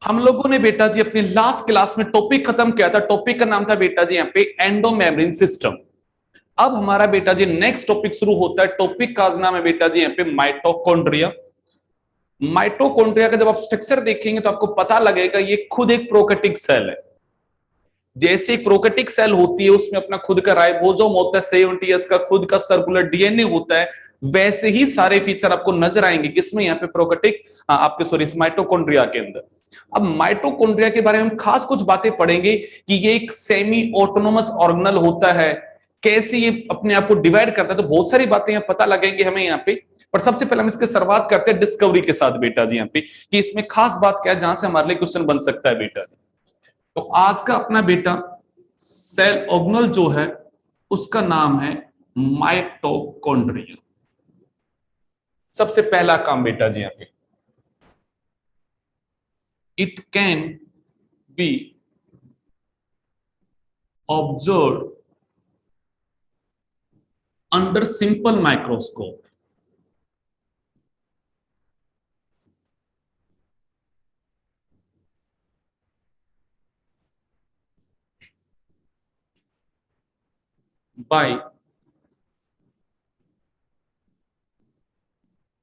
हम लोगों ने बेटा जी अपनी लास्ट क्लास में टॉपिक खत्म किया था। टॉपिक का नाम था बेटा जी यहाँ पे एंडोमेम्ब्रेन सिस्टम। अब हमारा बेटा जी नेक्स्ट टॉपिक शुरू होता है। टॉपिक का नाम है बेटा जी यहाँ पे माइटोकॉन्ड्रिया। माइटोकॉन्ड्रिया का जब आप स्ट्रक्चर देखेंगे तो आपको पता लगेगा ये खुद एक प्रोकैरियोटिक सेल है। जैसे एक प्रोकैरियोटिक सेल होती है उसमें अपना खुद का राइबोसोम होता है, 70 इयर्स का खुद का सर्कुलर डीएनए होता है, वैसे ही सारे फीचर आपको नजर आएंगे किसमें, यहाँ पे प्रोकैरियोटिक आपके सॉरी माइटोकॉन्ड्रिया के अंदर। अब माइटोकॉन्ड्रिया के बारे में हम खास कुछ बातें पढ़ेंगे कि ये एक सेमी ऑटोनोमस ऑर्गेनल होता है, कैसे ये अपने आप को डिवाइड करता है, तो बहुत सारी बातें यहाँ पता लगेंगे हमें यहाँ पे। पर सबसे पहले हम इसकी शुरुआत करते हैं डिस्कवरी के साथ बेटा जी यहाँ पे, कि इसमें खास बात क्या है जहां से हमारे लिए क्वेश्चन बन सकता है बेटा जी। तो आज का अपना बेटा सेल ऑर्गेनल जो है उसका नाम है माइटोकॉन्ड्रिया। सबसे पहला काम बेटा जी यहाँ पे, it can be observe under simple microscope. by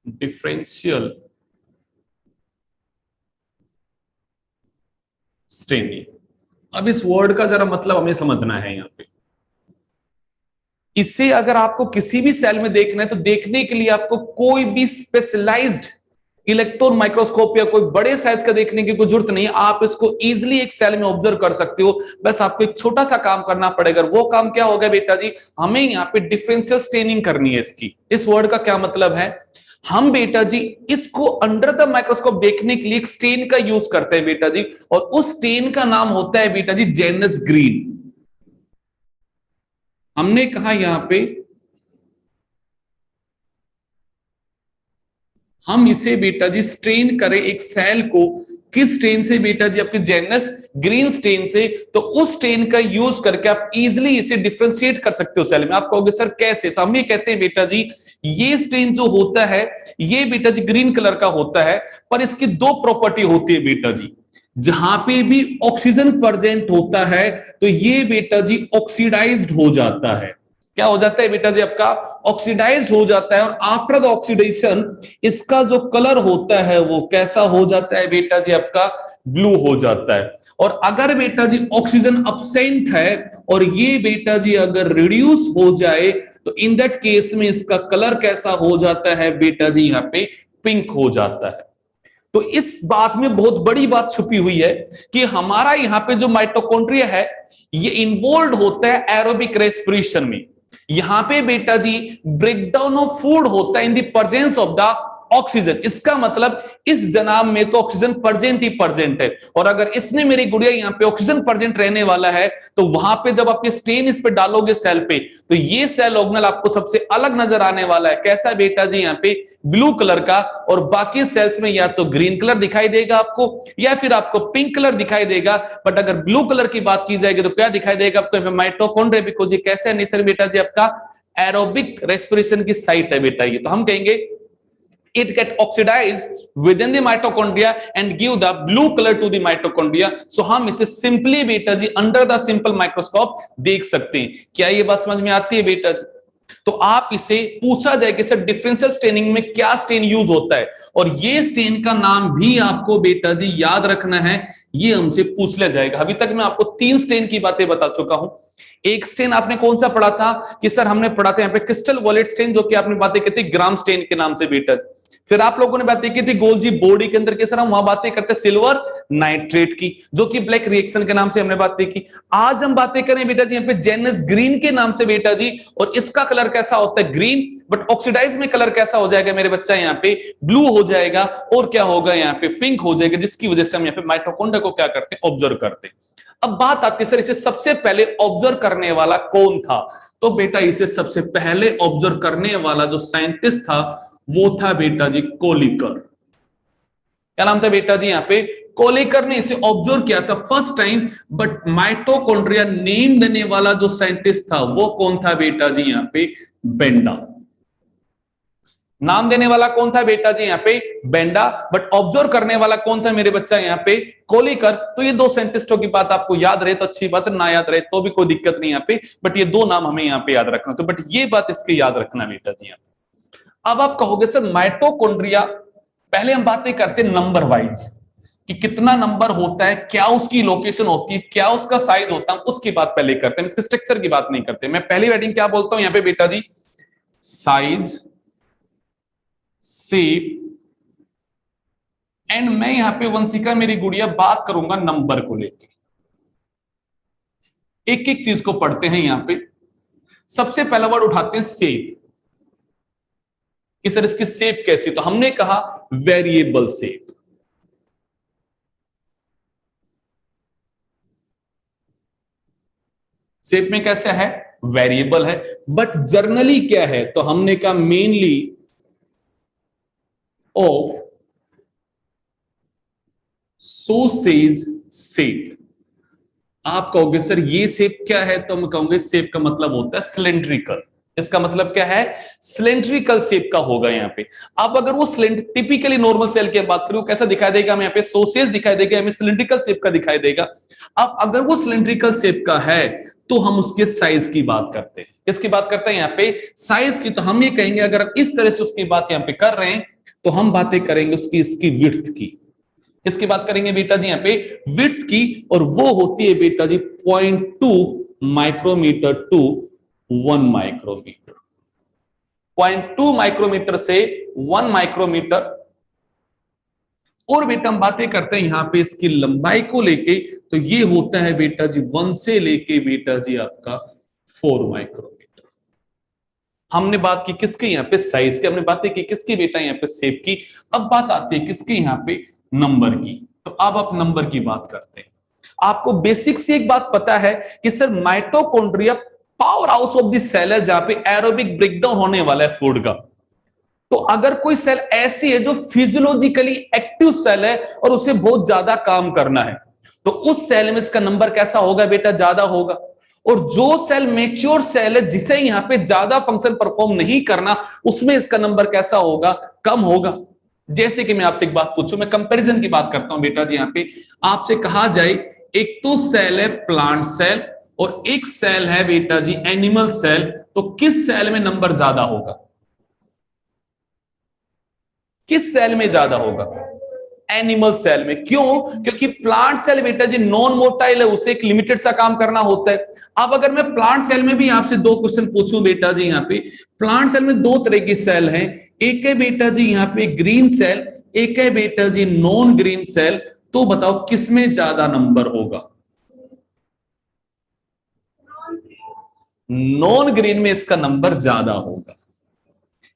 differential staining। अब इस वर्ड का जरा मतलब हमें समझना है यहाँ पे। इसे अगर आपको किसी भी सेल में देखना है तो देखने के लिए आपको कोई भी स्पेशलाइज्ड इलेक्ट्रॉन माइक्रोस्कोप या कोई बड़े साइज का देखने की कोई जरूरत नहीं है। आप इसको इजीली एक सेल में ऑब्जर्व कर सकते हो। बस आपको एक छोटा सा काम करना पड़ेगा। वो काम क्या होगा बेटा जी, हमें यहाँ पे डिफरेंशियल स्टेनिंग करनी है इसकी। इस वर्ड का क्या मतलब है, हम बेटा जी इसको अंडर द माइक्रोस्कोप देखने के लिए एक स्टेन का यूज करते हैं बेटा जी, और उस स्टेन का नाम होता है बेटा जी जेनस ग्रीन। हमने कहा यहां पे हम इसे बेटा जी स्ट्रेन करें एक सेल को, किस स्टेन से बेटा जी, आपके जेनस ग्रीन स्टेन से। तो उस स्टेन का यूज करके आप इजीली इसे डिफरेंशिएट कर सकते हो सेल में। आप कहोगे सर कैसे, तो हम ये कहते हैं बेटा जी ये स्टेन जो होता है ये बेटा जी ग्रीन कलर का होता है, पर इसकी दो प्रॉपर्टी होती है बेटा जी। जहां पे भी ऑक्सीजन प्रेजेंट होता है तो ये बेटा जी ऑक्सीडाइज्ड हो जाता है। क्या हो जाता है बेटा जी, आपका ऑक्सीडाइज हो जाता है। और आफ्टर द ऑक्सीडेशन इसका जो कलर होता है वो कैसा हो जाता है बेटा जी, आपका ब्लू हो जाता है। और अगर बेटा जी ऑक्सीजन अब्सेंट है और ये बेटा जी अगर रिड्यूस हो जाए तो इन दैट केस में इसका कलर कैसा हो जाता है बेटा जी, यहाँ पे पिंक हो जाता है। तो इस बात में बहुत बड़ी बात छुपी हुई है कि हमारा यहाँ पे जो माइटोकॉन्ड्रिया है ये इन्वॉल्व होता है एरोबिक रेस्पिरेशन में। यहां पे बेटा जी ब्रेकडाउन ऑफ फूड होता है in the presence of the oxygen. इसका मतलब इस जनाब में तो ऑक्सीजन प्रेजेंट ही प्रेजेंट है, और अगर इसमें मेरी गुड़िया यहाँ पे ऑक्सीजन प्रेजेंट रहने वाला है तो वहां पे जब आप ये स्टेन इस पे डालोगे सेल पे तो ये सेल ऑर्गेनल आपको सबसे अलग नजर आने वाला है। कैसा बेटा जी, यहाँ पे ब्लू कलर का, और बाकी सेल्स में या तो ग्रीन कलर दिखाई देगा आपको या फिर आपको पिंक कलर दिखाई देगा। बट अगर ब्लू कलर की बात की जाएगी तो क्या दिखाई देगा आपको, माइटोकॉन्ड्रिया। बिकॉज ये कैसा है नेचर बेटा जी, आपका एरोबिक रेस्पिरेशन की साइट है बेटा ये। तो हम कहेंगे it get oxidized within the mitochondria and give the blue color to the mitochondria। so हम इसे simply बेटा जी under the simple microscope देख सकते हैं। क्या ये बात समझ में आती है बेटा जी? तो आप इसे पूछा जाए कि सर डिफरेंशियल स्टेनिंग में क्या स्टेन यूज होता है, और ये स्टेन का नाम भी आपको बेटा जी याद रखना है, ये हमसे पूछ लिया जाएगा। अभी तक मैं आपको 3 स्टेन की बातें बता चुका हूं। एक स्टेन आपने कौन सा पढ़ा था कि सर हमने पढ़ा था यहाँ पे क्रिस्टल वॉलेट स्टेन, जो कि आपने बातें की थी ग्राम स्टेन के नाम से बेटा जी। फिर आप लोगों ने बातें की थी गोल्जी बॉडी के अंदर के सर हम वहां बातें करते सिल्वर नाइट्रेट की, जो कि ब्लैक रिएक्शन के नाम से हमने बातें की। आज हम बातें करें बेटा जी यहाँ पे जेनस ग्रीन के नाम से बेटा जी, और इसका कलर कैसा होता है ग्रीन, बट ऑक्सीडाइज में कलर कैसा हो जाएगा मेरे बच्चा, यहाँ पे ब्लू हो जाएगा, और क्या होगा यहाँ पे पिंक हो जाएगा, जिसकी वजह से हम यहाँ पे माइटोकॉन्ड्रिया को क्या करते हैं ऑब्जर्व करते हैं। अब बात आती है सर इसे सबसे पहले ऑब्जर्व करने वाला कौन था, तो बेटा इसे सबसे पहले ऑब्जर्व करने वाला जो साइंटिस्ट था वो था बेटा जी कोलिकर। क्या नाम था बेटा जी, यहाँ पे कोलिकर ने इसे ऑब्जर्व किया था first time. But mitochondria name देने वाला जो साइंटिस्ट था वो कौन था बेटा जी, यहाँ पे बेंडा। नाम देने वाला कौन था बेटा जी यहाँ पे बेंडा, बट ऑब्जर्व करने वाला कौन था मेरे बच्चा यहाँ पे कोलिकर। तो ये दो साइंटिस्टों की बात आपको याद रहे तो अच्छी बात है, ना याद रहे तो भी कोई दिक्कत नहीं यहाँ पे, बट ये दो नाम हमें यहाँ पे याद रखना। तो बट ये बात इसके याद रखना बेटा जी यहाँ पे। अब आप कहोगे सर माइटोकॉन्ड्रिया, पहले हम बातें करते हैं नंबर वाइज कि कितना नंबर होता है, क्या उसकी लोकेशन होती है, क्या उसका साइज होता है, उसकी बात पहले करते हैं, इसके स्ट्रक्चर की बात नहीं करते। मैं पहली हेडिंग क्या बोलता हूं यहाँ पे बेटा जी, साइज, शेप एंड मैं यहां पे वंशिका मेरी गुड़िया बात करूंगा नंबर को लेके। एक एक चीज को पढ़ते हैं यहां पे। सबसे पहला वर्ड उठाते हैं शेप कि सर इसकी शेप कैसी, तो हमने कहा वेरिएबल शेप। शेप में कैसा है, वेरिएबल है। बट जर्नली क्या है, तो हमने कहा मेनली ऑफ सॉसेज शेप। आप कहोगे सर ये शेप क्या है, तो हम कहोगे शेप का मतलब होता है सिलेंड्रिकल। इसका मतलब क्या है, सिलेंड्रिकल शेप का होगा यहाँ पे। अब अगर वो टिपिकली नॉर्मल सेल की बात करें कैसा दिखाई देगा, हमें यहाँ पे सोसेज दिखाई देगा, हमें सिलेंड्रिकल शेप का दिखाई देगा। अब अगर वो सिलेंड्रिकल शेप का है तो हम उसके साइज की बात करते हैं। किसकी बात करते हैं यहाँ पे, साइज की। तो हम ये कहेंगे अगर आप इस तरह से उसकी बात यहाँ पे कर रहे हैं तो हम बातें करेंगे उसकी इसकी विड्थ की। इसकी बात करेंगे बेटा जी यहाँ पे विड्थ की, और वो होती है बेटा जी 0.2 माइक्रोमीटर टू 1 माइक्रोमीटर। 0.2 माइक्रोमीटर से 1 माइक्रोमीटर। और बेटा हम बातें करते हैं यहां पे इसकी लंबाई को लेके, तो ये होता है बेटा जी 1 से लेके बेटा जी आपका 4 माइक्रोमीटर। हमने बात की किसकी यहाँ पे, साइज की। हमने बातें की किसकी बेटा यहाँ पे, शेप की। अब बात आती है किसकी यहाँ पे, नंबर की। तो अब आप नंबर की बात करते हैं। आपको बेसिक से एक बात पता है कि sir mitochondria powerhouse of the cell है जहां पे एरोबिक ब्रेकडाउन होने वाला है फूड का। तो अगर कोई सेल ऐसी है जो फिजियोलॉजिकली एक्टिव सेल है और उसे बहुत ज्यादा काम करना है, तो उस सेल में इसका नंबर कैसा होगा बेटा, ज्यादा होगा। और जो सेल मैच्योर सेल है जिसे यहां पे ज्यादा फंक्शन परफॉर्म नहीं करना, उसमें इसका नंबर कैसा होगा, कम होगा। जैसे कि मैं आपसे एक बात पूछूं, मैं कंपैरिजन की बात करता हूं बेटा जी। यहां पे आपसे कहा जाए एक तो सेल है प्लांट सेल और एक सेल है बेटा जी एनिमल सेल, तो किस सेल में नंबर ज्यादा होगा, किस सेल में ज्यादा होगा, एनिमल सेल में। क्यों, क्योंकि प्लांट सेल बेटा जी नॉन मोटाइल है, उसे एक लिमिटेड सा काम करना होता है। अब अगर मैं प्लांट सेल में भी आपसे दो क्वेश्चन पूछूं बेटा जी, यहाँ पे प्लांट सेल में दो तरह की सेल हैं, एक है बेटा जी यहाँ पे ग्रीन सेल, एक है बेटा जी नॉन ग्रीन सेल। तो बताओ किसमें ज्यादा नंबर होगा, नॉन ग्रीन में इसका नंबर ज्यादा होगा।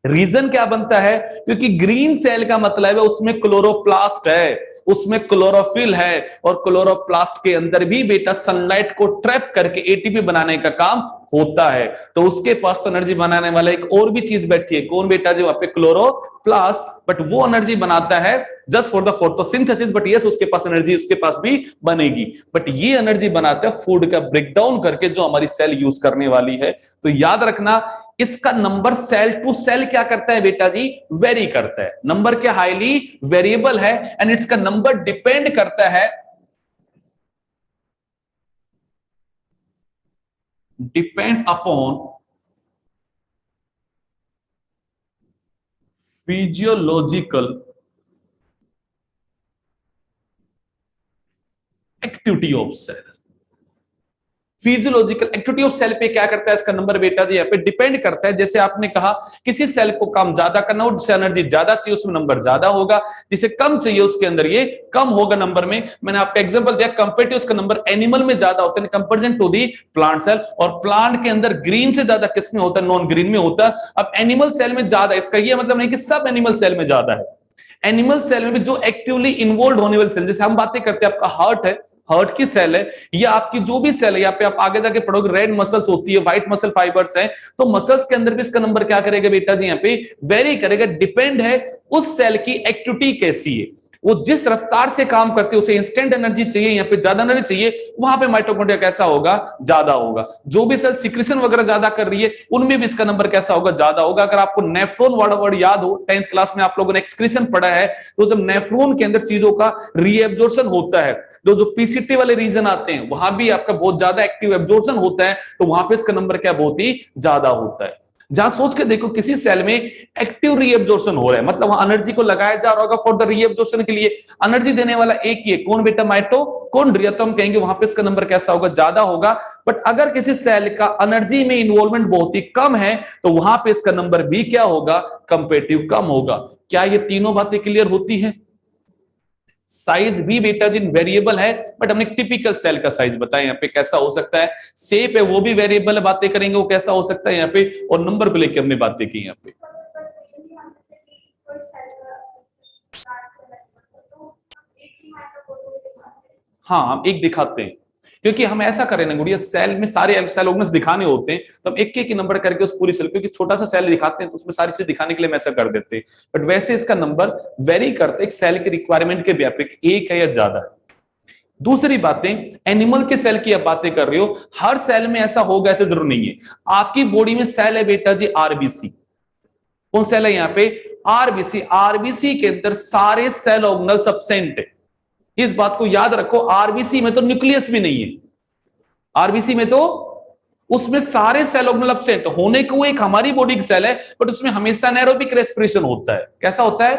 रीजन क्या बनता है, क्योंकि ग्रीन सेल का मतलब है उसमें क्लोरोप्लास्ट है, उसमें क्लोरोफिल है, और क्लोरोप्लास्ट के अंदर भी बेटा सनलाइट को ट्रैप करके एटीपी बनाने का काम होता है। तो उसके पास तो एनर्जी बनाने वाला एक और भी चीज बैठी है, कौन बेटा जी, वहां पे क्लोरोप्लास्ट। बट वो एनर्जी बनाता है just for the photosynthesis, but yes उसके पास एनर्जी उसके पास भी बनेगी, बट ये एनर्जी बनाता है फूड का ब्रेकडाउन करके जो हमारी सेल यूज करने वाली है। तो याद रखना इसका नंबर सेल टू सेल क्या करता है बेटा जी, वेरी करता है। नंबर क्या हाईली वेरिएबल है एंड इट्स का नंबर डिपेंड करता है, depend upon physiological activity of cell. Physiological activity of cell पे क्या करता है इसका नंबर बेटा जी, यहाँ पे डिपेंड करता है। जैसे आपने कहा किसी सेल को काम ज्यादा करना हो, जिसे एनर्जी ज्यादा चाहिए उसमें नंबर ज्यादा होगा, जिसे कम चाहिए उसके अंदर ये कम होगा नंबर में। मैंने आपका एग्जांपल दिया कंपेरेटिव उसका नंबर एनिमल में ज्यादा होता है comparison to the plant cell, और प्लांट के अंदर ग्रीन से ज्यादा किसमें होता है, नॉन ग्रीन में होता है। अब एनिमल सेल में ज्यादा, इसका ये मतलब नहीं कि सब एनिमल सेल में ज्यादा है। एनिमल सेल में भी जो एक्टिवली इन्वॉल्व होने वाले सेल, जैसे हम बातें करते हैं आपका हार्ट है, हार्ट की सेल है, या आपकी जो भी सेल है, यहाँ पे आप आगे जाके पढ़ोगे रेड मसल्स होती है, व्हाइट मसल फाइबर्स हैं, तो मसल्स के अंदर भी इसका नंबर क्या करेगा बेटा जी, यहाँ पे वेरी करेगा। डिपेंड है उस सेल की एक्टिविटी कैसी है, वो जिस रफ्तार से काम करते हैं, उसे इंस्टेंट एनर्जी चाहिए, यहाँ पे ज्यादा एनर्जी चाहिए, वहां पे माइटोकॉन्ड्रिया कैसा होगा, ज्यादा होगा। जो भी सेल सिक्रेशन वगैरह ज्यादा कर रही है, उनमें भी इसका नंबर कैसा होगा, ज्यादा होगा। अगर आपको नेफ्रॉन वाला वर्ड याद हो, 10th क्लास में आप लोगों ने एक्सक्रीशन पढ़ा है, तो जब नेफ्रॉन के अंदर चीजों का रीएब्जॉर्प्शन होता है, जो पीसीटी वाले रीजन आते हैं, वहां भी आपका बहुत ज्यादा एक्टिव एब्जॉर्प्शन होता है, तो वहां पे इसका नंबर क्या बहुत ही ज्यादा होता है। जहां सोच के देखो किसी सेल में एक्टिव रीएब्जॉर्प्शन हो रहा है, मतलब वहां एनर्जी को लगाया जा रहा होगा फॉर द रीएब्जॉर्प्शन के लिए, एनर्जी देने वाला एक ही है, कौन बेटा, माइटोकॉन्ड्रिया, तो हम कहेंगे वहां पे इसका नंबर कैसा होगा, ज्यादा होगा। बट अगर किसी सेल का एनर्जी में इन्वॉल्वमेंट बहुत ही कम है, तो वहां पे इसका नंबर भी क्या होगा, कंपेरेटिव कम होगा। क्या ये तीनों बातें क्लियर होती है? साइज भी बेटा जी वेरिएबल है, बट हमने टिपिकल सेल का साइज बताया यहाँ पे कैसा हो सकता है। शेप है वो भी वेरिएबल है, बातें करेंगे वो कैसा हो सकता है यहाँ पे, और नंबर को लेकर हमने बातें की यहाँ पे। हाँ, हम एक दिखाते हैं, क्योंकि हम ऐसा करें ना गुड़िया, सेल में सारे सेल ऑर्गेन्स दिखाने होते हैं, तो हम एक एक नंबर करके उस पूरी सेल, क्योंकि छोटा सा सेल दिखाते हैं तो उसमें सारी चीज दिखाने के लिए हम ऐसा कर देते हैं। बट वैसे इसका नंबर वेरी करते एक सेल की रिक्वायरमेंट के व्यापक, एक है या ज्यादा है। दूसरी बातें, एनिमल के सेल की आप बातें कर रहे हो, हर सेल में ऐसा होगा ऐसे जरूर नहीं है। आपकी बॉडी में सेल है बेटा जी आरबीसी, कौन सेल है यहाँ पे, आरबीसी। आरबीसी के अंदर सारे सेल ऑर्गेनल एब्सेंट है, इस बात को याद रखो। आरबीसी में तो न्यूक्लियस भी नहीं है, आरबीसी में तो उसमें सारे सेल ऑर्गेनल एब्सेंट होने को, एक हमारी बॉडी की सेल है, बट उसमें हमेशा एनारोबिक रेस्पिरेशन होता है। कैसा होता है?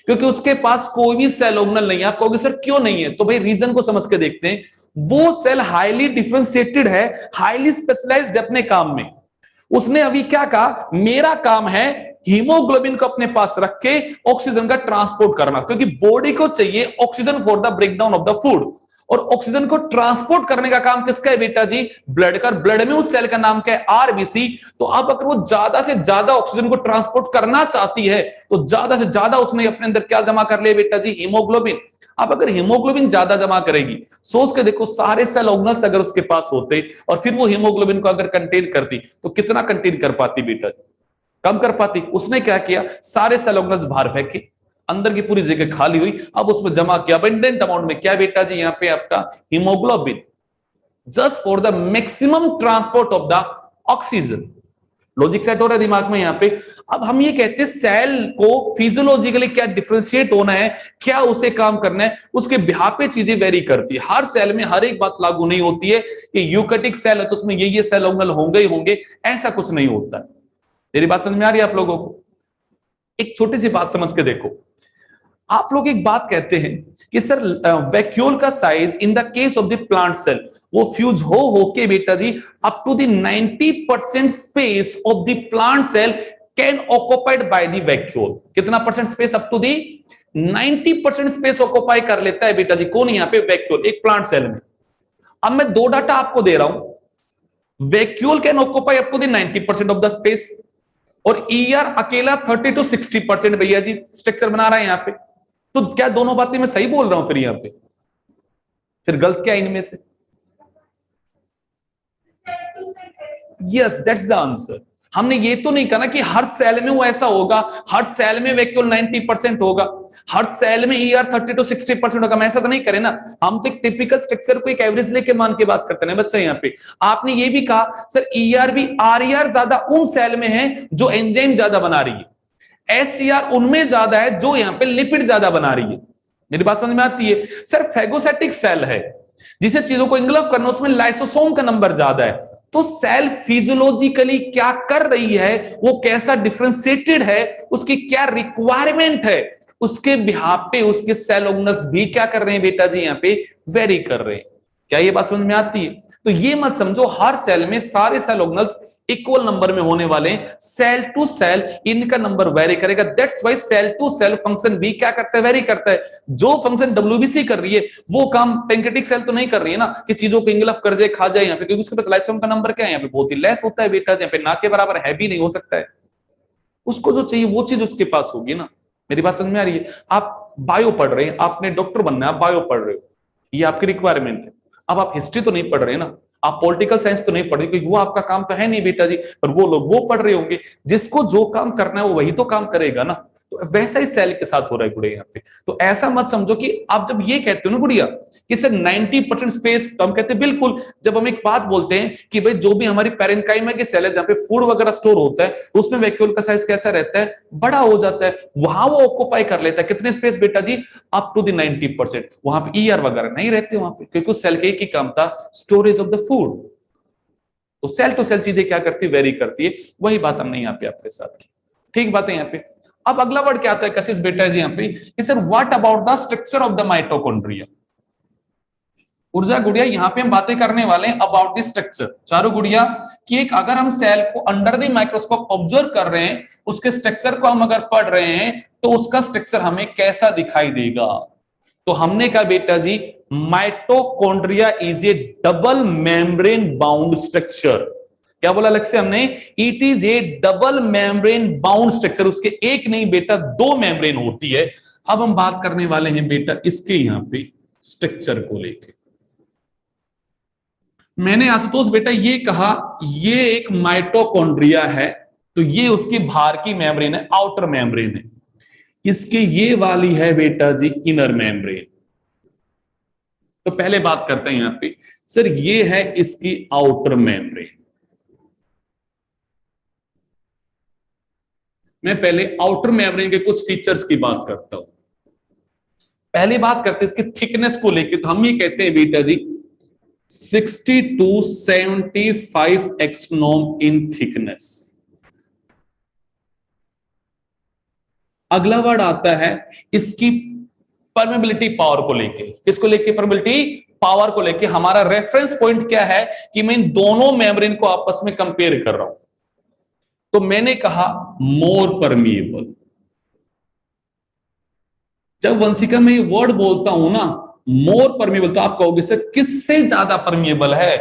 क्योंकि उसके पास कोई भी सेल ऑर्गेनल नहीं है। आप कहोगे सर क्यों नहीं है, तो भाई रीजन को समझ के देखते हैं। वो सेल हाईली डिफरेंशिएटेड है, हाईली स्पेशलाइज्ड अपने काम में। उसने अभी क्या कहा, मेरा काम है हीमोग्लोबिन को अपने पास रख के ऑक्सीजन का ट्रांसपोर्ट करना, क्योंकि बॉडी को चाहिए oxygen for the breakdown of the food, और ऑक्सीजन को ट्रांसपोर्ट करने का काम किसका है बेटा जी, ब्लड का। ब्लड में उस सेल का नाम क्या है, आरबीसी। तो अब अगर वो ज्यादा से ज्यादा ऑक्सीजन को ट्रांसपोर्ट करना चाहती है, तो ज्यादा से ज्यादा उसने अपने अंदर क्या जमा कर लिया बेटा जी, हीमोग्लोबिन। अब अगर हीमोग्लोबिन ज्यादा जमा करेगी, सोच के देखो, सारे सेल ऑर्गेनल्स अगर उसके पास होते और फिर वो हीमोग्लोबिन को अगर कंटेन करती, तो कितना कंटेन कर पाती बेटा जी, कम कर पाती। उसने क्या किया, सारे सेल ऑर्गेनल्स बाहर फेंके, अंदर की पूरी जगह खाली हुई, अब उसमें जमा किया अबंडेंट अमाउंट में क्या बेटा जी, यहाँ पे आपका haemoglobin, just for the maximum transport of the oxygen. Logic set हो रहा है दिमाग में यहाँ पे। अब हम ये कहते हैं सेल को फिजियोलॉजिकली क्या डिफरेंशिएट होना है, क्या उसे काम करना है, उसके बिहाफ पे चीजें वेरी करती है। हर सेल में हर एक बात लागू नहीं होती है कि यूकैरियोटिक सेल है तो उसमें ये सेल ऑर्गेनल होंगे ही होंगे, ऐसा कुछ नहीं होता है। मेरी बात समझ में आ रही है आप लोगों को? एक छोटी सी बात समझ के देखो, आप लोग एक बात कहते हैं कि सर वैक्यूल का size in the case of the plant cell, वो फ्यूज हो के बेटा जी up to the 90% space of the plant cell can occupied by the vacuole. कितना percent space? Up to the 90% space occupy कर लेता है बेटा जी, कौन? यहाँ पे वैक्यूल, एक प्लांट सेल में। अब मैं दो डाटा आपको दे रहा हूं, vacuole can occupy up to the 90% of the space, और ईआर अकेला 30 to 60% भैया जी स्ट्रक्चर बना रहा है यहाँ पे। तो क्या दोनों बातें मैं सही बोल रहा हूं फिर यहाँ पे? फिर गलत क्या इनमें से? Yes, that's the answer. हमने ये तो नहीं कहा कि हर सेल में वो ऐसा होगा, हर सेल में वैक्यूल 90% होगा, हर सेल में ईआर 30 to 60% होगा, मैं ऐसा तो नहीं करे ना। हम तो एक टिपिकल स्ट्रक्चर को एक एवरेज लेके मान के बात करते हैं बच्चा। यहाँ पे आपने ये भी कहा सर ईआर भी, आरईआर ज्यादा उन सेल में है जो एंजाइम ज्यादा बना रही है, एससीआर उनमें ज्यादा है जो यहाँ पे लिपिड ज्यादा बना रही है। मेरी बात समझ में आती है? सर फेगोसाइटिक सेल है जिसे चीजों को इंगल्फ करना, उसमें लाइसोसोम का नंबर ज्यादा है। तो सेल फिजियोलॉजिकली क्या कर रही है, वो कैसा डिफरेंशिएटेड है, उसकी क्या रिक्वायरमेंट है, उसके बिहाफ पे उसके सेल ऑर्गेनल्स भी क्या कर रहे हैं बेटा जी, यहाँ पे वेरी कर रहे हैं। क्या ये बात समझ में आती है? तो ये मत समझो हर सेल में सारे सेल ऑर्गेनल्स इक्वल नंबर में होने वाले हैं। सेल टू सेल इनका नंबर वेरी करेगा। That's why cell to cell function भी क्या करता है, वेरी करता है। जो फंक्शन डब्ल्यूबीसी कर रही है वो काम पैंक्रियाटिक सेल तो नहीं कर रही है ना, कि चीजों को इंगल्फ कर जाए, खा जाए यहाँ पे, क्योंकि उसके पास लाइसोसोम का नंबर क्या है यहाँ पे, बहुत ही लेस होता है बेटा। यहाँ पे ना के बराबर है भी नहीं हो सकता है। उसको जो चाहिए वो चीज उसके पास होगी ना। मेरी बात समझ में आ रही है? आप बायो पढ़ रहे हैं, आपने डॉक्टर बनना है, आप बायो पढ़ रहे हो, ये आपकी रिक्वायरमेंट है। अब आप हिस्ट्री तो नहीं पढ़ रहे ना, आप पॉलिटिकल साइंस तो नहीं पढ़ रहे, क्योंकि वो आपका काम तो है नहीं बेटा जी, पर वो लोग वो पढ़ रहे होंगे। जिसको जो काम करना है वो वही तो काम करेगा ना। तो वैसा ही सेल के साथ हो रहा है गुड़िया यहाँ पे। तो ऐसा मत समझो कि आप जब ये कहते हो ना गुड़िया कि सर 90% स्पेस, तो हम कहते हैं बिल्कुल। जब हम एक बात बोलते हैं कि भाई जो भी हमारी पैरेन्काइमा की सेल है जहां पे फूड वगैरह स्टोर होता है, उसमें वैक्यूल का साइज कैसा रहता है, बड़ा हो जाता है, वहां वो ऑक्यूपाई कर लेता है कितने स्पेस बेटा जी, अप टू द 90%। वहां पे ईआर वगैरह नहीं रहते वहां पे, क्योंकि उस सेल के एक ही काम था, स्टोरेज ऑफ द फूड। तो सेल टू सेल चीजें क्या करती है, वेरी करती है। वही बात हमने यहाँ पे आपके साथ की। ठीक बात है यहाँ पे। अब अगला वर्ड क्या आता है कशिश बेटा जी यहाँ पे कि sir what about the structure of the mitochondria. ऊर्जा गुड़िया यहाँ पे हम बातें करने वाले हैं अबाउट द स्ट्रक्चर। चारों गुड़िया कि एक अगर हम सेल को अंडर द माइक्रोस्कोप ऑब्जर्व कर रहे हैं, उसके स्ट्रक्चर को हम अगर पढ़ रहे हैं, तो उसका स्ट्रक्चर हमें कैसा दिखाई देगा। तो हमने कहा बेटा जी mitochondria is a double membrane bound structure. क्या बोला अलग से हमने, it is a double membrane bound structure. उसके एक नहीं बेटा दो मेम्ब्रेन होती है। अब हम बात करने वाले हैं बेटा इसके यहां पे स्ट्रक्चर को लेके। मैंने आशुतोष बेटा ये कहा ये एक माइटोकॉन्ड्रिया है, तो ये उसकी बाहर की मेम्ब्रेन है, आउटर मेम्ब्रेन है। इसके ये वाली है बेटा जी इनर मेम्ब्रेन। तो पहले बात करते हैं यहां पे, सर ये है इसकी आउटर मेम्ब्रेन। मैं पहले आउटर मेम्ब्रेन के कुछ फीचर्स की बात करता हूं। पहले बात करते हैं इसकी थिकनेस को लेके। तो हम ये कहते हैं बेटा जी 60 to 75 एक्सनोम इन थिकनेस। अगला वर्ड आता है इसकी परमेबिलिटी पावर को लेके। किसको लेके, परमेबिलिटी पावर को लेके। हमारा रेफरेंस पॉइंट क्या है कि मैं इन दोनों मेम्ब्रेन को आपस में कंपेयर कर रहा हूं। तो मैंने कहा मोर परमिएबल। जब वंशिका में ये वर्ड बोलता हूं ना मोर परमिएबल, तो आप कहोगे सर किससे ज्यादा परमिएबल है,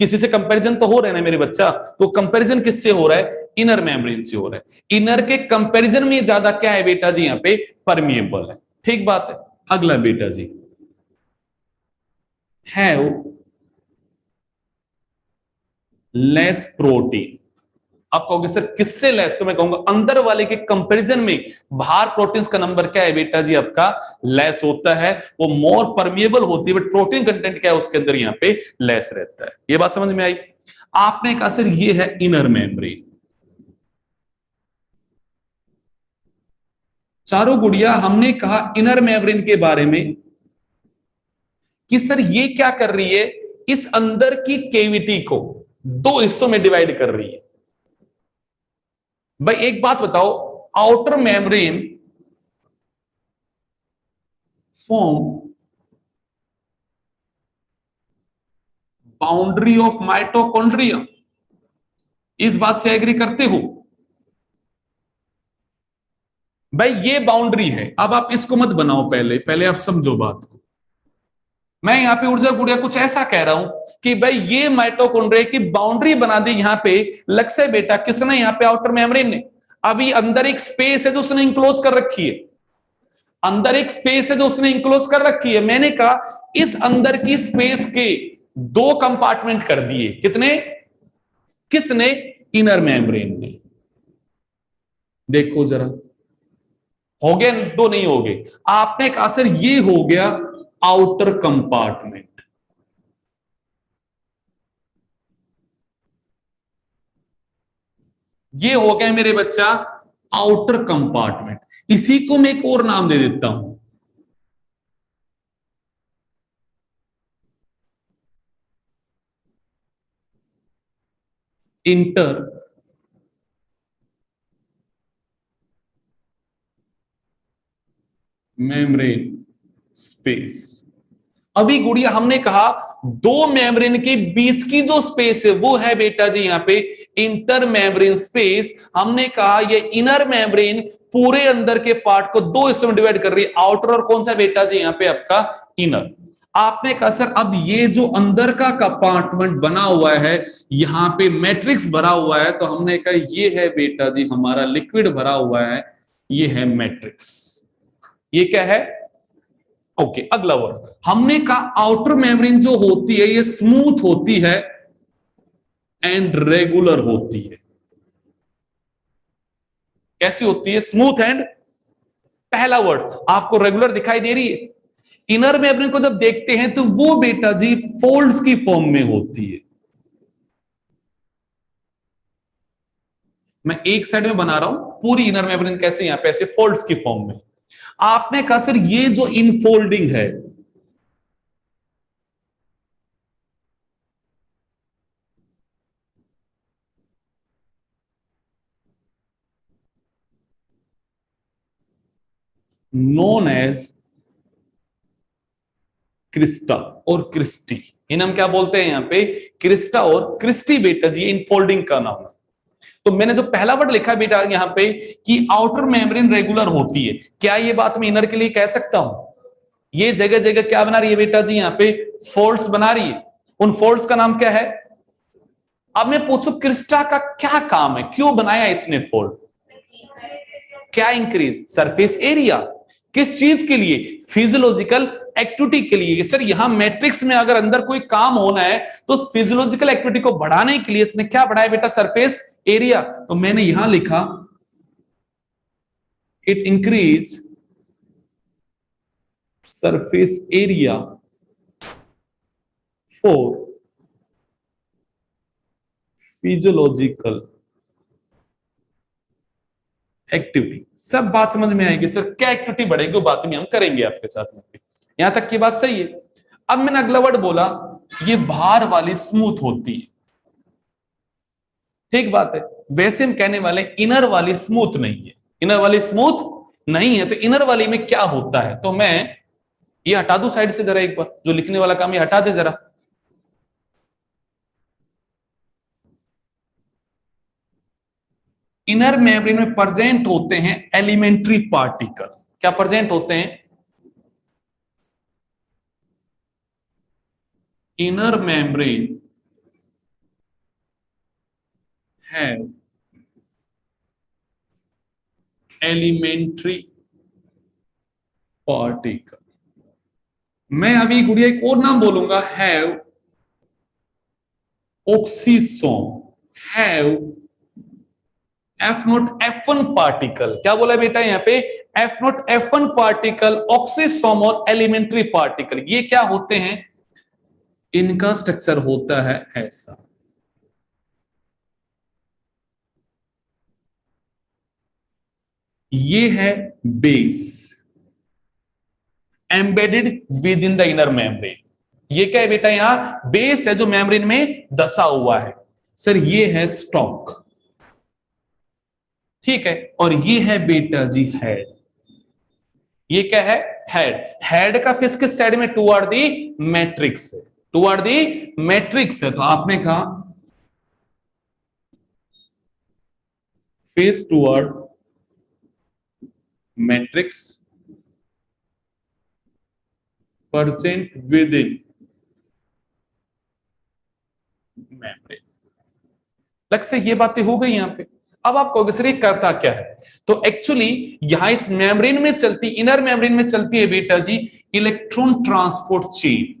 किसी से कंपैरिजन तो हो रहा है ना मेरे बच्चा। तो कंपैरिजन किससे हो रहा है, इनर मेम्ब्रेन से हो रहा है। इनर के कंपैरिजन में ज्यादा क्या है बेटा जी यहाँ पे, परमिएबल है। ठीक बात है। अगला बेटा जी हैव लेस प्रोटीन। आप कहोगे सर किससे लेस, तो मैं कहूंगा अंदर वाले के कंपैरिजन में बाहर प्रोटीन्स का नंबर क्या है बेटा जी आपका, लेस होता है। वो मोर परमिएबल होती है, बट प्रोटीन कंटेंट क्या है उसके अंदर यहाँ पे लेस रहता है। ये बात समझ में आई। आपने कहा सर ये है इनर मेम्ब्रेन। चारों गुड़िया हमने कहा इनर मेम्ब्रेन के बारे में कि सर ये क्या कर रही है, इस अंदर की केविटी को दो हिस्सों में डिवाइड कर रही है। भाई एक बात बताओ, outer membrane form boundary of mitochondria, इस बात से एग्री करते हो। भाई ये बाउंड्री है। अब आप इसको मत बनाओ, पहले पहले आप समझो बात को। मैं यहां पे ऊर्जा गुड़िया कुछ ऐसा कह रहा हूं कि भाई ये माइटोकॉन्ड्रिया की बाउंड्री बना दी यहां पे लक्ष्य बेटा किसने, यहां पे आउटर मेम्ब्रेन ने। अभी अंदर एक स्पेस है जो उसने इंक्लोज कर रखी है, अंदर एक स्पेस है जो उसने इंक्लोज कर रखी है। मैंने कहा इस अंदर की स्पेस के दो कंपार्टमेंट कर दिए। कितने, किसने, इनर मेम्ब्रेन ने। देखो जरा हो गया, दो नहीं हो गए। आपने कहा सर ये हो गया आउटर कंपार्टमेंट। ये हो गया मेरे बच्चा आउटर कंपार्टमेंट। इसी को मैं एक और नाम दे देता हूं, इंटर मेम्ब्रेन स्पेस। अभी गुड़िया हमने कहा दो मेम्ब्रेन के बीच की जो स्पेस है वो है बेटा जी यहाँ पे इंटर मेम्ब्रेन स्पेस। हमने कहा ये इनर मेम्ब्रेन पूरे अंदर के पार्ट को दो हिस्सों में डिवाइड कर रही है, आउटर और कौन सा बेटा जी यहाँ पे आपका इनर। आपने कहा सर अब ये जो अंदर का कंपार्टमेंट बना हुआ है यहाँ पे मैट्रिक्स भरा हुआ है, तो हमने कहा ये है बेटा जी हमारा लिक्विड भरा हुआ है, ये है मैट्रिक्स। ये क्या है, ओके। अगला वर्ड हमने कहा आउटर मेम्ब्रेन जो होती है ये स्मूथ होती है एंड रेगुलर होती है। कैसी होती है, स्मूथ एंड पहला वर्ड आपको रेगुलर दिखाई दे रही है। इनर मेम्ब्रेन को जब देखते हैं तो वो बेटा जी फोल्ड्स की फॉर्म में होती है। मैं एक साइड में बना रहा हूं पूरी इनर मेम्ब्रेन कैसे यहां पे ऐसे फोल्ड्स की फॉर्म में। आपने कहा सर ये जो इनफोल्डिंग है, नोन एज क्रिस्टा और क्रिस्टी, इन हम क्या बोलते हैं यहां पे, क्रिस्टा और क्रिस्टी बेटा जी इनफोल्डिंग का नाम है। तो मैंने जो पहला वर्ड लिखा बेटा यहां पे कि आउटर मेम्ब्रेन रेगुलर होती है, क्या ये बात मैं इनर के लिए कह सकता हूं? ये जगह जगह क्या बना रही है बेटा जी, यहां पे फोल्ड्स बना रही है। उन फोल्ड्स का नाम क्या है? अब मैं पूछू क्रिस्टा का क्या काम है, क्यों बनाया इसने फोल्ड? क्या इंक्रीज सरफेस एरिया, किस चीज के लिए? फिजियोलॉजिकल एक्टिविटी के लिए। सर यहां मैट्रिक्स में अगर अंदर कोई काम होना है तो उस फिजियोलॉजिकल एक्टिविटी को बढ़ाने के लिए इसने क्या बढ़ाया बेटा? Surface area. तो मैंने यहां लिखा it increase surface area for physiological activity. सब बात समझ में आएगी सर, क्या एक्टिविटी बढ़ेगी वो बात में हम करेंगे आपके साथ में। यहां तक की बात सही है। अब मैंने अगला वर्ड बोला, ये बाहर वाली स्मूथ होती है, ठीक बात है। वैसे हम कहने वाले इनर वाली स्मूथ नहीं है, इनर वाली स्मूथ नहीं है। तो इनर वाली में क्या होता है, तो मैं ये हटा दूं साइड से जरा, एक बार जो लिखने वाला काम ये हटा दे जरा। इनर मेम्ब्रेन में प्रेजेंट होते हैं एलिमेंट्री पार्टिकल। क्या प्रेजेंट होते हैं? इनर मेम्ब्रेन है एलिमेंट्री पार्टिकल। मैं अभी गुड़िया एक और नाम बोलूंगा, have oxysome, have F not F1 particle. क्या बोला बेटा यहां पे? F not F1 particle, oxysome और एलिमेंट्री पार्टिकल, ये क्या होते हैं? इनका स्ट्रक्चर होता है ऐसा। ये है base embedded with in the inner membrane. ये क्या है बेटा? यहां बेस है जो मेम्ब्रेन में दसा हुआ है। सर ये है स्टॉक, ठीक है। और ये है बेटा जी हेड। ये क्या है? हेड। हेड का फेस किस साइड में? Toward the matrix, toward the matrix है। तो आपने कहा face toward matrix percent with in membrane. लग से ये बातें हो गई यहां पे। अब आप कहोगे सर ये करता क्या है? तो एक्चुअली यहां इस मेम्ब्रेन में चलती, इनर मेम्ब्रेन में चलती है बेटा जी इलेक्ट्रॉन ट्रांसपोर्ट चेन।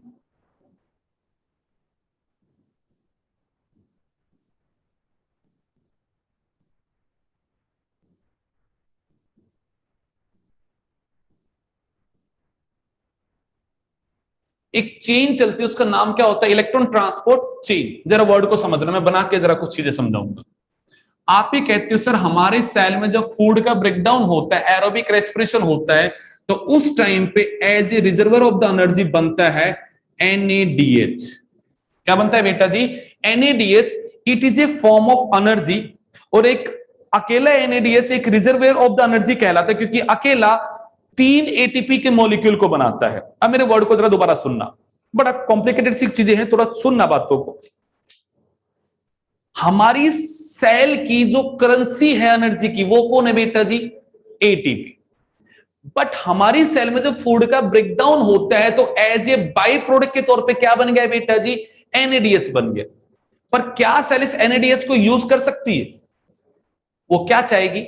एक चेन चलती है, उसका नाम क्या होता है? Electron transport chain. जरा वर्ड को समझना, मैं बना के जरा कुछ चीजें समझाऊंगा। आप ही कहते हो सर हमारे सेल में जब फूड का ब्रेकडाउन होता है, एरोबिक रेस्पिरेशन होता है, तो उस टाइम पे as a reservoir of the energy बनता है NADH। क्या बनता है बेटा जी? NADH। It is a form of energy, और एक अकेला NADH एक रिजर्वर ऑफ द एनर्जी कहलाता है, क्योंकि अकेला 3 ATP के मॉलिक्यूल को बनाता है। अब मेरे वर्ड को जरा दोबारा सुनना, बड़ा कॉम्प्लिकेटेड सी चीजें हैं, थोड़ा सुनना बातों को। हमारी सेल की जो करेंसी है एनर्जी की, वो कौन है बेटा जी? ATP। बट हमारी सेल में जब फूड का ब्रेकडाउन होता है तो एज ए बाई प्रोडक्ट के तौर पे क्या बन गया बेटा जी? NADH बन गया। पर क्या सेल इस NADH को यूज कर सकती है? वो क्या चाहेगी?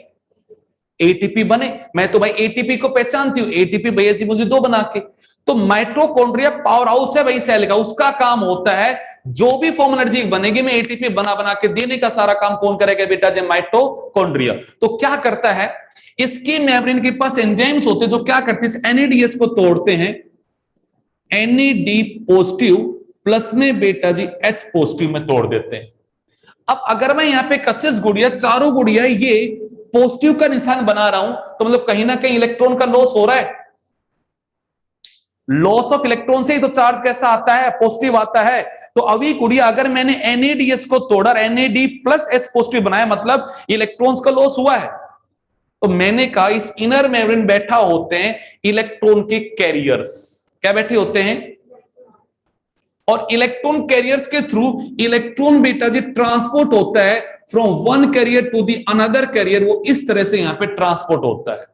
ATP बने। मैं तो भाई ATP को पहचानती हूं, ATP भैया जी मुझे दो बना के। तो माइटोकॉन्ड्रिया पावर हाउस है भाई सेल का, उसका काम होता है जो भी फॉर्म एनर्जी बनेगी में एटीपी बना बना के देने का सारा काम कौन करेगा बेटा जी, माइटोकॉन्ड्रिया। तो क्या करता है, इसकी मेम्ब्रेन के पास एंजाइम्स होते हैं जो क्या करते हैं, एनएडीएस को तोड़ते हैं, एनएडी पॉजिटिव प्लस में बेटा जी एच पॉजिटिव में तोड़ देते हैं। अब अगर मैं यहां पे कशिश गुड़िया, चारों गुड़िया ये पॉजिटिव का निशान बना रहा हूं, तो मतलब कहीं ना कहीं इलेक्ट्रॉन का लॉस हो रहा है। लॉस ऑफ इलेक्ट्रॉन से ही तो चार्ज कैसा आता है, पॉजिटिव आता है। तो अभी गुड़िया अगर मैंने एनएडीएस को तोड़ा, एनएडी प्लस एच पॉजिटिव बनाया, मतलब इलेक्ट्रॉन्स का लॉस हुआ है। तो मैंने कहा इस इनर मेम्ब्रेन बैठा होते हैं इलेक्ट्रॉन के कैरियर्स, क्या बैठे होते हैं, और इलेक्ट्रॉन कैरियर्स के थ्रू इलेक्ट्रॉन बेटा जी ट्रांसपोर्ट होता है from one carrier to the another carrier, वो इस तरह से यहां पे ट्रांसपोर्ट होता है।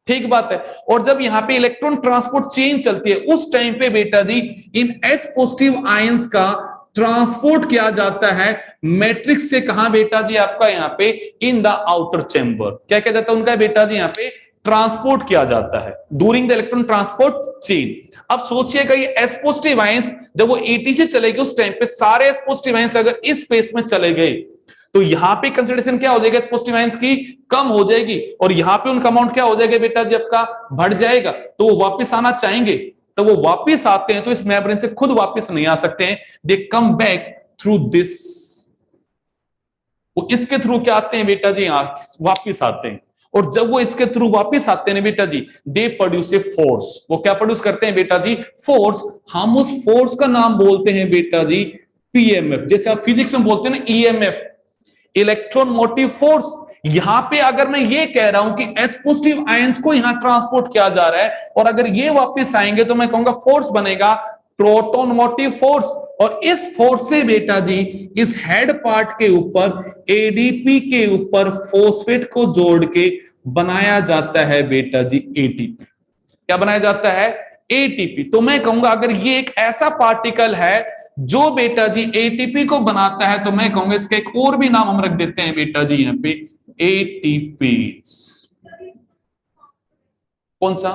ठीक बात है। और जब यहां पे इलेक्ट्रॉन ट्रांसपोर्ट चेन चलती है उस टाइम पे बेटा जी इन एच पॉजिटिव आयंस का ट्रांसपोर्ट किया जाता है मैट्रिक्स से, कहां बेटा जी आपका यहां पे इन द आउटर चैम्बर, क्या किया जाता है उनका बेटा जी यहां पे ट्रांसपोर्ट किया जाता है during the electron transport chain. अब सोचिएगा ये एस पॉजिटिव आयंस जब वो एटी से चलेगी उस टाइम पे सारे एस पॉजिटिव आयंस अगर इस स्पेस में चले गए तो यहां पे कंसिडरेशन क्या हो जाएगा, एस पॉजिटिव आयंस की कम हो जाएगी, और यहां पे उनका अमाउंट क्या हो जाएगा बेटा जी आपका बढ़ जाएगा। तो वो वापस आना चाहेंगे, तो वो वापस आते हैं तो इस मेम्ब्रेन से खुद वापस नहीं आ सकते हैं, दे कम बैक थ्रू दिस, वो इसके थ्रू क्या आते हैं बेटा जी वापस आते हैं। और जब वो इसके थ्रू वापस आते हैं बेटा जी दे प्रोड्यूस ए फोर्स, वो क्या प्रोड्यूस करते हैं बेटा जी, फोर्स। हम उस फोर्स का नाम बोलते हैं बेटा जी पीएमएफ, जैसे आप फिजिक्स में बोलते हैं ना ईएमएफ, इलेक्ट्रॉन मोटिव फोर्स। यहां पे अगर मैं ये कह रहा हूं कि एस पॉजिटिव आयंस को यहां ट्रांसपोर्ट किया जा रहा है और अगर ये वापस आएंगे तो मैं कहूंगा फोर्स बनेगा प्रोटॉन मोटिव फोर्स, और इस फोर्स से बेटा जी इस हेड पार्ट के ऊपर एडीपी के ऊपर फोस्फेट को जोड़ के बनाया जाता है बेटा जी एटीपी। क्या बनाया जाता है, एटीपी। तो मैं कहूंगा अगर ये एक ऐसा पार्टिकल है जो बेटा जी एटीपी को बनाता है तो मैं कहूंगा इसका एक और भी नाम हम रख देते हैं बेटा जी यहां पे एटीपी। कौन सा,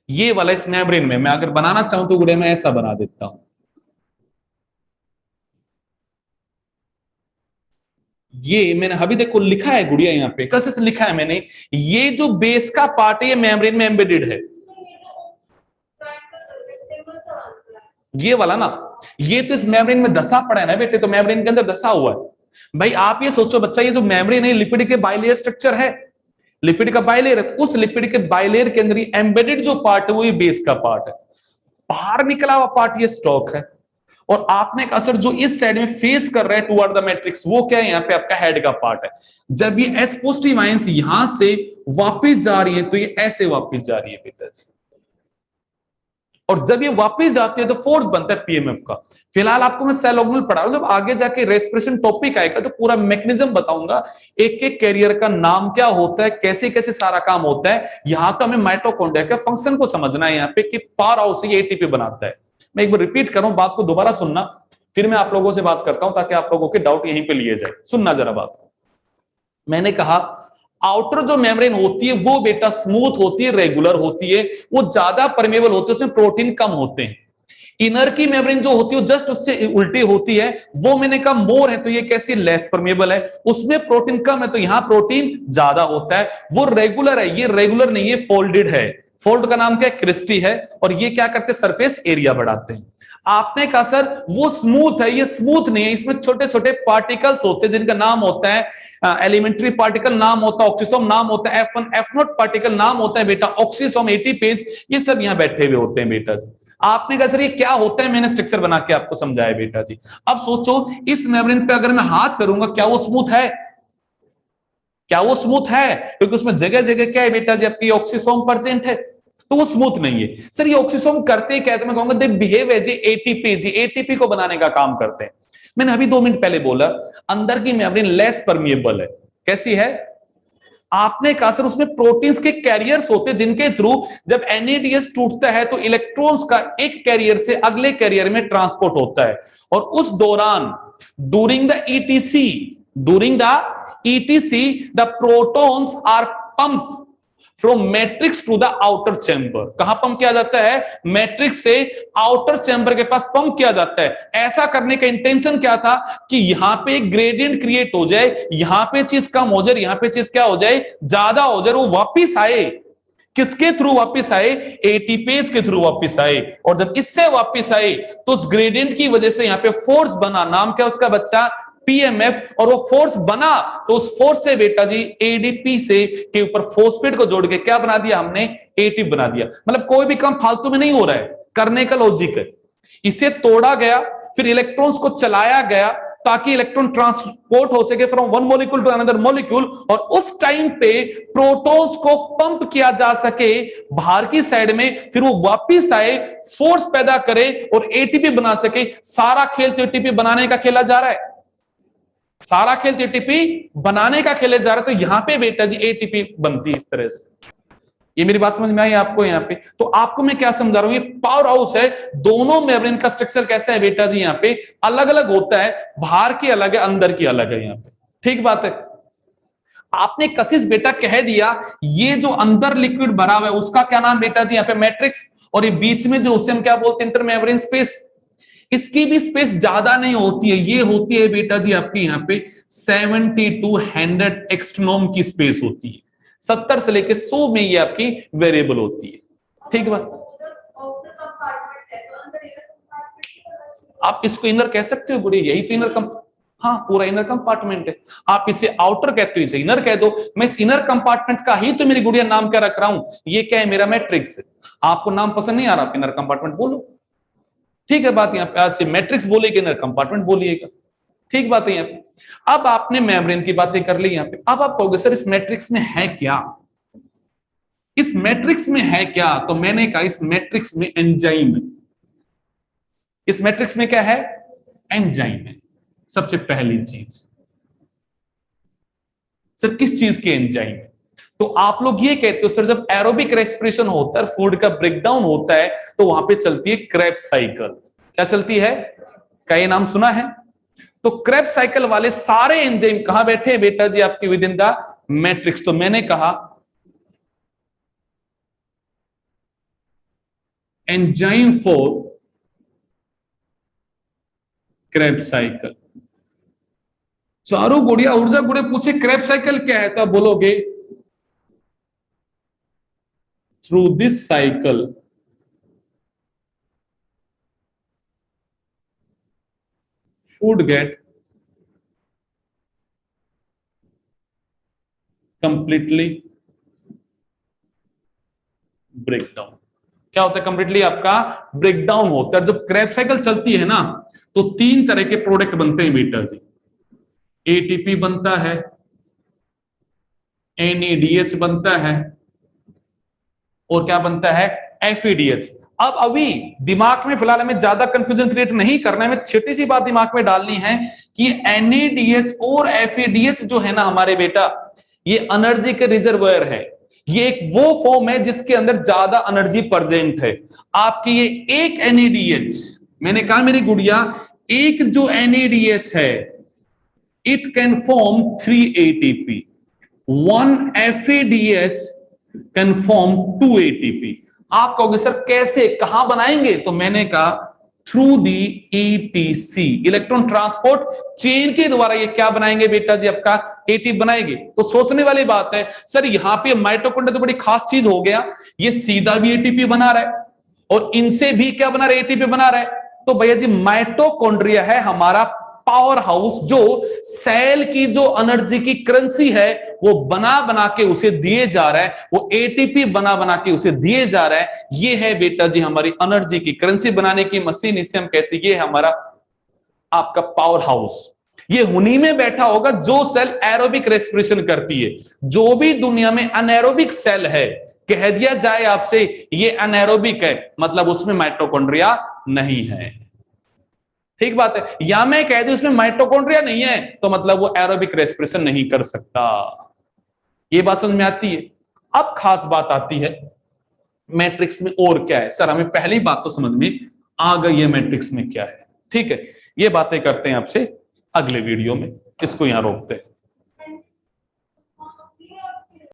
ये वाला इस मेम्ब्रेन में मैं अगर बनाना चाहूं तो गुड़े मैं ऐसा बना देता हूं, ये मैंने अभी देखो लिखा है गुड़िया यहां पे, कैसे लिखा है मैंने, ये जो बेस का पार्ट है ये मेम्ब्रेन में एम्बेडेड है, ये वाला ना, ये तो इस मेम्ब्रेन में धसा पड़ा है ना बेटे, तो मेम्ब्रेन के अंदर धसा हुआ है। भाई आप ये सोचो बच्चा, ये जो मेम्ब्रेन है लिपिड के बाइलेयर स्ट्रक्चर है, लिपिड का बाइलेयर, उस लिपिड के बाइलेयर के अंदर एम्बेडेड जो पार्ट है वो ये बेस का पार्ट है, बाहर निकला हुआ पार्ट ये स्टॉक है। और आपने कहा सर जो इस साइड में फेस कर रहा है टुवर्ड द मैट्रिक्स वो क्या है, यहां पे आपका हेड का पार्ट है। जब ये एस पॉजिटिव आयंस यहां से वापस जा रही है तो ये ऐसे वापस जा रही है बेटा जी, और जब ये वापस जाती है तो फोर्स बनता है पीएमएफ का। फिलहाल आपको मैं सेल ऑर्गेनल पढ़ा रहा हूं, जब आगे जाके रेस्पिरेशन टॉपिक आएगा तो पूरा मैकेनिज्म बताऊंगा, एक एक कैरियर का नाम क्या होता है, कैसे कैसे सारा काम होता है। यहां तो हमें माइटोकॉन्ड्रिया के फंक्शन को समझना है यहाँ पे कि पावर हाउस से ये एटीपी बनाता है। मैं एक बार रिपीट कर रहा हूं, बात को दोबारा सुनना, फिर मैं आप लोगों से बात करता हूं ताकि आप लोगों के डाउट यहीं पे लिए जाए। सुनना जरा बात, मैंने कहा आउटर जो मेम्ब्रेन होती है वो बेटा स्मूथ होती है, रेगुलर होती है, वो ज्यादा परमेबल होती है, उसमें प्रोटीन कम होते हैं। इनर की मेम्ब्रेन जो होती है वो जस्ट उससे उल्टी होती है, वो मैंने कहा मोर है तो ये कैसी लेस परमेबल है, उसमें प्रोटीन कम है तो यहां प्रोटीन ज्यादा होता है। वो रेगुलर है, ये रेगुलर नहीं है, फोल्डेड है। फोल्ड का नाम क्या है, क्रिस्टी है, और ये क्या करते हैं, सरफेस एरिया बढ़ाते हैं। आपने कहा सर वो स्मूथ है, ये स्मूथ नहीं है, इसमें छोटे छोटे पार्टिकल्स होते हैं जिनका नाम होता है एलिमेंट्री पार्टिकल, नाम होता है ऑक्सीसोम, नाम होता है F1 F0 पार्टिकल, नाम होता है बेटा ऑक्सीसोम एटीपेज, ये सब यहां बैठे हुए होते हैं बेटा जी। आपने कहा सर ये क्या होता है, मैंने स्ट्रक्चर बना के आपको समझाया बेटा जी। अब सोचो इस मेम्ब्रेन पे अगर मैं हाथ करूंगा क्या वो स्मूथ है, क्या वो स्मूथ है, क्योंकि उसमें जगह जगह क्या है बेटा जी आपकी ऑक्सीसोम प्रेजेंट है, तो वो स्मूथ नहीं है। सर ये ऑक्सीसोम करते क्या है, मैं कहूंगा they behave as ATP, ATP को बनाने का काम करते हैं। मैंने अभी 2 मिनट पहले बोला अंदर की मेम्ब्रेन लेस परमिएबल है, कैसी है, आपने कहा सर उसमें प्रोटीन्स के कैरियर्स होते हैं जिनके थ्रू जब एनएडीएस टूटता है तो इलेक्ट्रॉन्स का एक कैरियर से अगले कैरियर में ट्रांसपोर्ट होता है, और उस दौरान during the ETC the protons are pump from matrix to the outer chamber. कहां पंप किया जाता है? मैट्रिक्स से आउटर चैम्बर के पास पंप किया जाता है। ऐसा करने का इंटेंशन क्या था कि यहां पे एक ग्रेडियंट क्रिएट हो जाए, यहां पे चीज कम हो जाए, यहां पे चीज क्या हो जाए, ज्यादा हो जाए, वो वापिस आए। किसके थ्रू वापिस आए? एटीपी के थ्रू वापिस आए। और जब इससे वापिस आए तो उस ग्रेडियंट की वजह से यहां पे फोर्स बना, नाम क्या उसका बच्चा? पीएमएफ। और वो फोर्स बना तो उस फोर्स से बेटा जी एडीपी से के ऊपर फोस्फेट को जोड़ के क्या बना दिया हमने? एटीपी बना दिया। मतलब कोई भी काम फालतू में नहीं हो रहा है, करने का लॉजिक है। इसे तोड़ा गया, फिर इलेक्ट्रॉन्स को चलाया गया ताकि इलेक्ट्रॉन ट्रांसपोर्ट हो सके from one molecule to another molecule, और उस टाइम पे प्रोटॉन्स को पंप किया जा सके बाहर की साइड में, फिर वो वापिस आए, फोर्स पैदा करे और एटीपी बना सके। सारा खेल तो एटीपी बनाने का खेला जा रहा है, सारा खेल एटीपी बनाने का खेले जा रहा है। तो यहां पे बेटा जी एटीपी बनती है इस तरह से। ये मेरी बात समझ में आई आपको? यहां पे तो आपको मैं क्या समझा रहा हूं, ये पावर हाउस है। दोनों मेम्ब्रेन का स्ट्रक्चर कैसा है बेटा जी? यहां पे अलग अलग होता है, बाहर की अलग है, अंदर की अलग है। यहां पे ठीक बात है। आपने कशिश बेटा कह दिया, ये जो अंदर लिक्विड भरा हुआ है उसका क्या नाम बेटा जी? यहाँ पे मैट्रिक्स। और ये बीच में जो उसे हम क्या बोलते हैं? Intermembrane space. इसकी भी स्पेस ज्यादा नहीं होती है, ये होती है बेटा जी आपकी यहाँ पे 72 एक्सट्रोनोम की स्पेस होती है। 70 से लेके 100 में ये आपकी वेरिएबल होती है। ठीक बात। आप इसको इनर कह सकते हो बुढ़ी, यही तो इनर हाँ पूरा इनर कंपार्टमेंट है। आप इसे आउटर कहते हो, इसे इनर कह दो। मैं इस इनर कंपार्टमेंट का ही तो मेरी गुड़िया नाम क्या रख रहा हूं? ये क्या है? मेरा मैट्रिक्स है। आपको नाम पसंद नहीं आ रहा, आप इनर कंपार्टमेंट बोलो, ठीक है बात। यहां पे आज मैट्रिक्स बोलिएगा, इनर कंपार्टमेंट बोलिएगा, ठीक बात है। यहां पे अब आपने मेम्ब्रेन की बातें कर ली यहां पे। अब आप कहोगे सर इस मैट्रिक्स में है क्या? इस मैट्रिक्स में है क्या? तो मैंने कहा इस मैट्रिक्स में एंजाइम है। इस मैट्रिक्स में क्या है? एंजाइम है। सबसे पहली चीज, सर किस चीज के एंजाइम है? तो आप लोग ये कहते हो सर जब एरोबिक रेस्पिरेशन होता है, फूड का ब्रेकडाउन होता है, तो वहां पे चलती है क्रेब्स साइकिल। क्या चलती है? क्या ये नाम सुना है? तो क्रेब्स साइकिल वाले सारे एंजाइम कहां बैठे हैं बेटा जी आपके विद इन द मैट्रिक्स? तो मैंने कहा एंजाइम फॉर क्रेब्स साइकिल। चारों गुड़िया ऊर्जा गुड़े पूछे क्रेब्स साइकिल क्या है, तो आप बोलोगे through this cycle food get completely breakdown। क्या होता है? कंप्लीटली आपका ब्रेकडाउन होता है। जब क्रेब्स साइकिल चलती है ना, तो 3 तरह के प्रोडक्ट बनते हैं बेटा जी। एटीपी बनता है, एनएडीएच बनता है, और क्या बनता है? एफईडीएच। अब अभी दिमाग में फिलहाल हमें ज्यादा कंफ्यूजन क्रिएट नहीं करना है, हमें छोटी सी बात दिमाग में डालनी है कि एनएडीएच और एफईडीएच जो है ना हमारे बेटा, ये एनर्जी के रिजर्वायर है। ये एक वो फॉर्म है जिसके अंदर ज्यादा एनर्जी प्रेजेंट है। आपकी ये एक एनएडीएच, मैंने कहा मेरी गुड़िया, एक जो एनएडीएच है it can form 3 ATP, 1 FADH can form 2 ATP. आप कहोगे सर कैसे, कहां बनाएंगे? तो मैंने कहा through the etc, electron transport chain के द्वारा ये क्या बनाएंगे बेटा जी? आपका एटीपी बनाएंगे। तो सोचने वाली बात है सर यहां पे माइटोकॉन्ड्रिया तो बड़ी खास चीज हो गया, ये सीधा भी एटीपी बना रहा है और इनसे भी क्या बना रहा है? एटीपी बना रहा है। तो भैया जी माइटोकॉन्ड्रिया है हमारा पावर हाउस, जो सेल की जो एनर्जी की करेंसी है वो बना बना के उसे दिए जा रहा है, वो एटीपी बना बना के उसे दिए जा रहा है। ये है बेटा जी हमारी एनर्जी की करेंसी बनाने की मशीन, इसे हम कहते हैं ये हमारा आपका पावर हाउस। ये उन्हीं में बैठा होगा जो सेल एरोबिक रेस्पिरेशन करती है। जो भी दुनिया में अनएरोबिक सेल है, कह दिया जाए आपसे ये अनएरोबिक है, मतलब उसमें माइटोकॉन्ड्रिया नहीं है। ठीक बात है। या मैं कह दूं इसमें माइटोकॉन्ड्रिया नहीं है, तो मतलब वो एरोबिक रेस्पिरेशन नहीं कर सकता। ये बात समझ में आती है? अब खास बात आती है मैट्रिक्स में और क्या है। सर हमें पहली बात तो समझ में आ गई है मैट्रिक्स में क्या है, ठीक है। ये बातें करते हैं आपसे अगले वीडियो में, इसको यहां रोकते हैं।